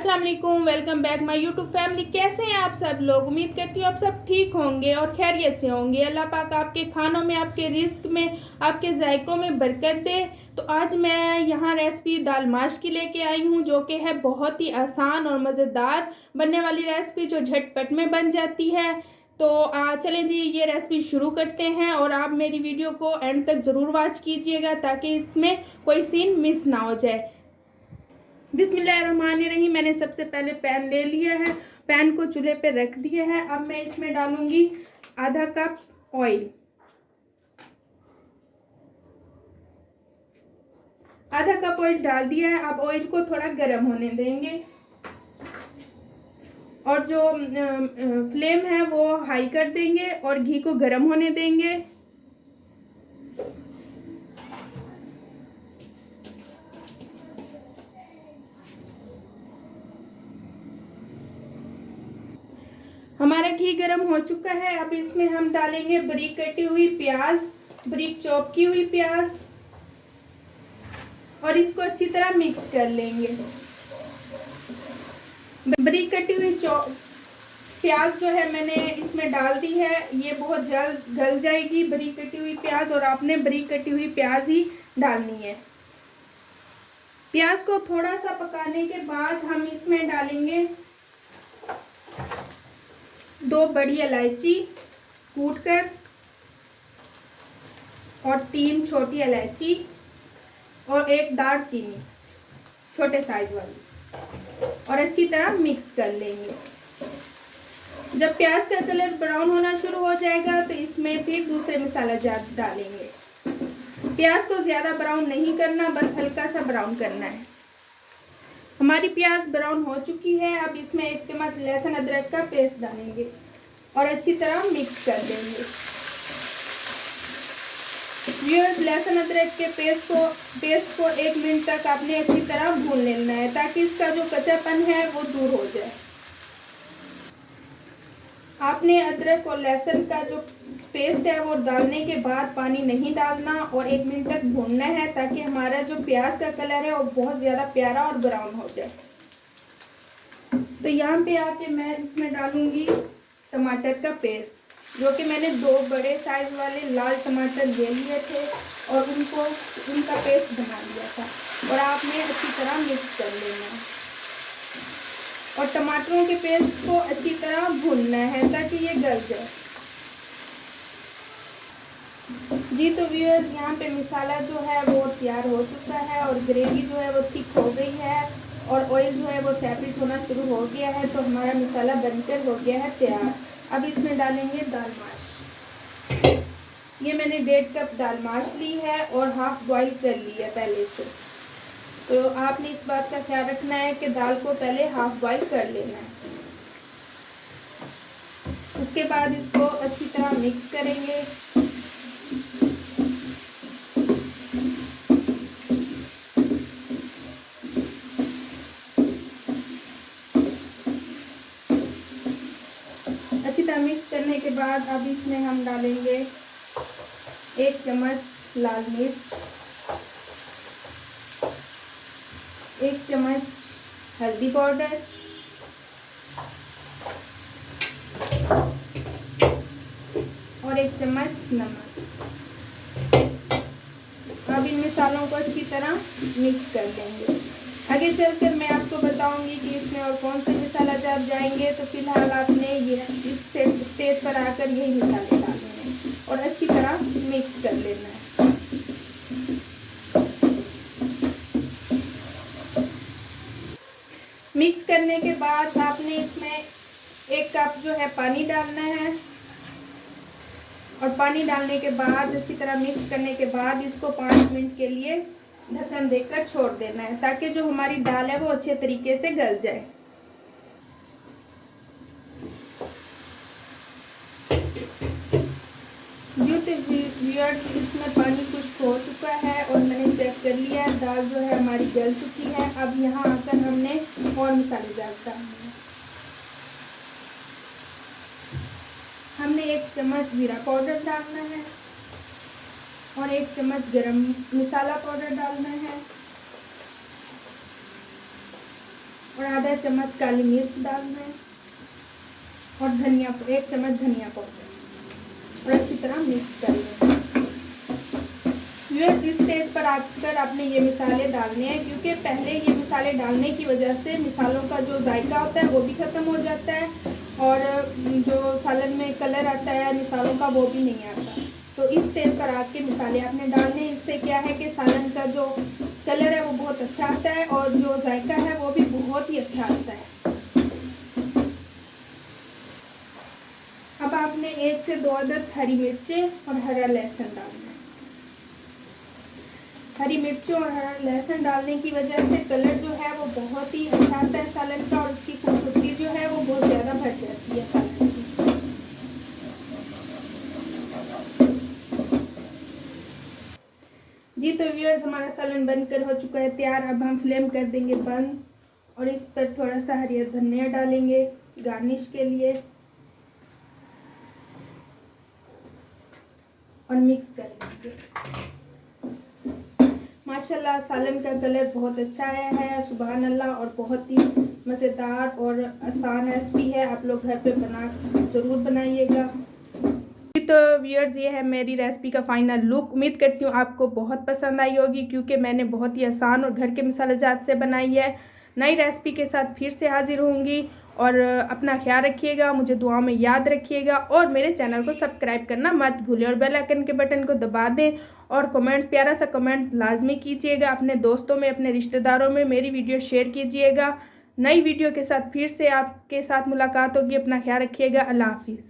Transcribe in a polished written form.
अस्सलाम वालेकुम, welcome back my YouTube family. कैसे हैं आप सब लोग? उम्मीद करती हूँ आप सब ठीक होंगे और खैरियत से होंगे। अल्लाह पाक आपके खानों में, आपके रिस्क में, आपके जायकों में बरकत दे। तो आज मैं यहाँ रेसिपी दाल माश की लेके आई हूँ, जो कि है बहुत ही आसान और मज़ेदार बनने वाली रेसिपी, जो झटपट में बन जाती है। तो चलें जी, ये रेसिपी शुरू करते हैं और आप मेरी वीडियो को एंड तक ज़रूर वॉच कीजिएगा ताकि इसमें कोई सीन मिस ना हो जाए। बिस्मिल्लाहिर्रहमानिर्रहीम। मैंने सबसे पहले पैन ले लिया है, पैन को चूल्हे पे रख दिया है। अब मैं इसमें डालूंगी आधा कप ऑयल। आधा कप ऑयल डाल दिया है। अब ऑयल को थोड़ा गर्म होने देंगे और जो फ्लेम है वो हाई कर देंगे और घी को गर्म होने देंगे। हमारा घी गर्म हो चुका है। अब इसमें हम डालेंगे बारीक कटी हुई प्याज, बारीक चॉप की हुई प्याज, और इसको अच्छी तरह मिक्स कर लेंगे। बारीक कटी हुई प्याज जो है मैंने इसमें डाल दी है। ये बहुत जल्द गल जाएगी बारीक कटी हुई प्याज, और आपने बारीक कटी हुई प्याज ही डालनी है। प्याज को थोड़ा सा पकाने के बाद हम इसमें डालेंगे 2 बड़ी इलायची कूट कर और 3 छोटी इलायची और 1 दालचीनी छोटे साइज वाली, और अच्छी तरह मिक्स कर लेंगे। जब प्याज का कलर ब्राउन होना शुरू हो जाएगा तो इसमें फिर दूसरे मसाला जात डालेंगे। प्याज को ज़्यादा ब्राउन नहीं करना, बस हल्का सा ब्राउन करना है। हमारी प्याज ब्राउन हो चुकी है। अब इसमें 1 चम्मच लहसुन अदरक का पेस्ट डालेंगे और अच्छी तरह मिक्स कर देंगे। व्यूअर्स, लहसुन अदरक के पेस्ट को 1 मिनट तक आपने अच्छी तरह भून लेना है ताकि इसका जो कच्चापन है वो दूर हो जाए। आपने अदरक और लहसुन का जो पेस्ट है वो डालने के बाद पानी नहीं डालना और 1 मिनट तक भूनना है ताकि हमारा जो प्याज का कलर है वो बहुत ज़्यादा प्यारा और ब्राउन हो जाए। तो यहाँ पे आके मैं इसमें डालूंगी टमाटर का पेस्ट, जो कि मैंने 2 बड़े साइज वाले लाल टमाटर ले लिए थे और उनका पेस्ट बना लिया था, और आपने अच्छी तरह मिक्स कर लेना है और टमाटरों के पेस्ट को अच्छी तरह भूनना है ताकि ये गल जाए। जी तो व्यूअर्स, यहाँ पे मसाला जो है वो तैयार हो चुका है और ग्रेवी जो है वो थिक हो गई है और ऑयल जो है वो सेपरेट होना शुरू हो गया है। तो हमारा मसाला बनकर हो गया है तैयार। अब इसमें डालेंगे दाल माश। ये मैंने 1.5 कप दाल माश ली है और हाफ बॉईल कर ली है पहले से। तो आपने इस बात का ख्याल रखना है कि दाल को पहले हाफ बॉईल कर लेना है। उसके बाद इसको अच्छी तरह मिक्स करेंगे। अच्छी तरह मिक्स करने के बाद अब इसमें हम डालेंगे 1 चम्मच लाल मिर्च, 1 चम्मच हल्दी पाउडर, और 1 चम्मच नमक। अब इन मसालों को अच्छी तरह मिक्स कर लेंगे। आगे चलकर मैं आपको बताऊंगी कि इसमें और कौन से मसाला जात जाएंगे। तो फिलहाल आपने ये इस स्टेज पर आकर यही मसाले डालने हैं और अच्छी तरह मिक्स कर लेना है। मिक्स करने के बाद आपने इसमें 1 कप जो है पानी डालना है, और पानी डालने के बाद अच्छी तरह मिक्स करने के बाद इसको 5 मिनट के लिए ढक्कन देकर छोड़ देना है ताकि जो हमारी दाल है वो अच्छे तरीके से गल जाए। व्यूअर्स, इसमें पानी कुछ हो चुका है और मैंने चेक कर लिया है, दाल जो है हमारी गल चुकी है। अब यहाँ आकर हमने और मसाले डालना है। हमने 1 चम्मच जीरा पाउडर डालना है और 1 चम्मच गरम मसाला पाउडर डालना है और आधा चम्मच काली मिर्च डालना है और धनिया, 1 चम्मच धनिया पाउडर और अच्छी तरह मिक्स कर लेना। इस स्टेज पर आकर आपने ये मसाले डालने हैं, क्योंकि पहले ये मसाले डालने की वजह से मसालों का जो जायका होता है वो भी ख़त्म हो जाता है और जो सालन में कलर आता है मसालों का वो भी नहीं आता। तो इस स्टेज पर आके मसाले आपने डालने हैं। इससे क्या है कि सालन का जो कलर है वो बहुत अच्छा आता है और जो जायका है वो भी बहुत ही अच्छा आता है। अब आपने 1 से 2 अदद हरी मिर्चें और हरा लहसुन डालना है। हरी मिर्चों और हरा लहसुन डालने की वजह से कलर जो है वो बहुत ही अच्छा आता है सालन का और उसकी खूबसूरती जो है वो बहुत ज़्यादा बढ़ जाती है सालन की। जी तो व्यूअर्स, हमारा सालन बनकर हो चुका है तैयार। अब हम फ्लेम कर देंगे बंद और इस पर थोड़ा सा हरी धनिया डालेंगे गार्निश के लिए और मिक्स कर लेंगे। माशाल्लाह सालन का कलर बहुत अच्छा आया है, सुभान अल्लाह, और बहुत ही मज़ेदार और आसान रेसिपी है। आप लोग घर पे बना ज़रूर बनाइएगा। तो व्यूअर्स, ये है मेरी रेसिपी का फाइनल लुक। उम्मीद करती हूँ आपको बहुत पसंद आई होगी, क्योंकि मैंने बहुत ही आसान और घर के मसाले जात से बनाई है। नई रेसिपी के साथ फिर से हाजिर होंगी और अपना ख्याल रखिएगा, मुझे दुआओं में याद रखिएगा और मेरे चैनल को सब्सक्राइब करना मत भूलें और बेल आइकन के बटन को दबा दें और कमेंट, प्यारा सा कमेंट लाजमी कीजिएगा। अपने दोस्तों में, अपने रिश्तेदारों में मेरी वीडियो शेयर कीजिएगा। नई वीडियो के साथ फिर से आपके साथ मुलाकात होगी। अपना ख्याल रखिएगा। अल्लाह हाफिज़।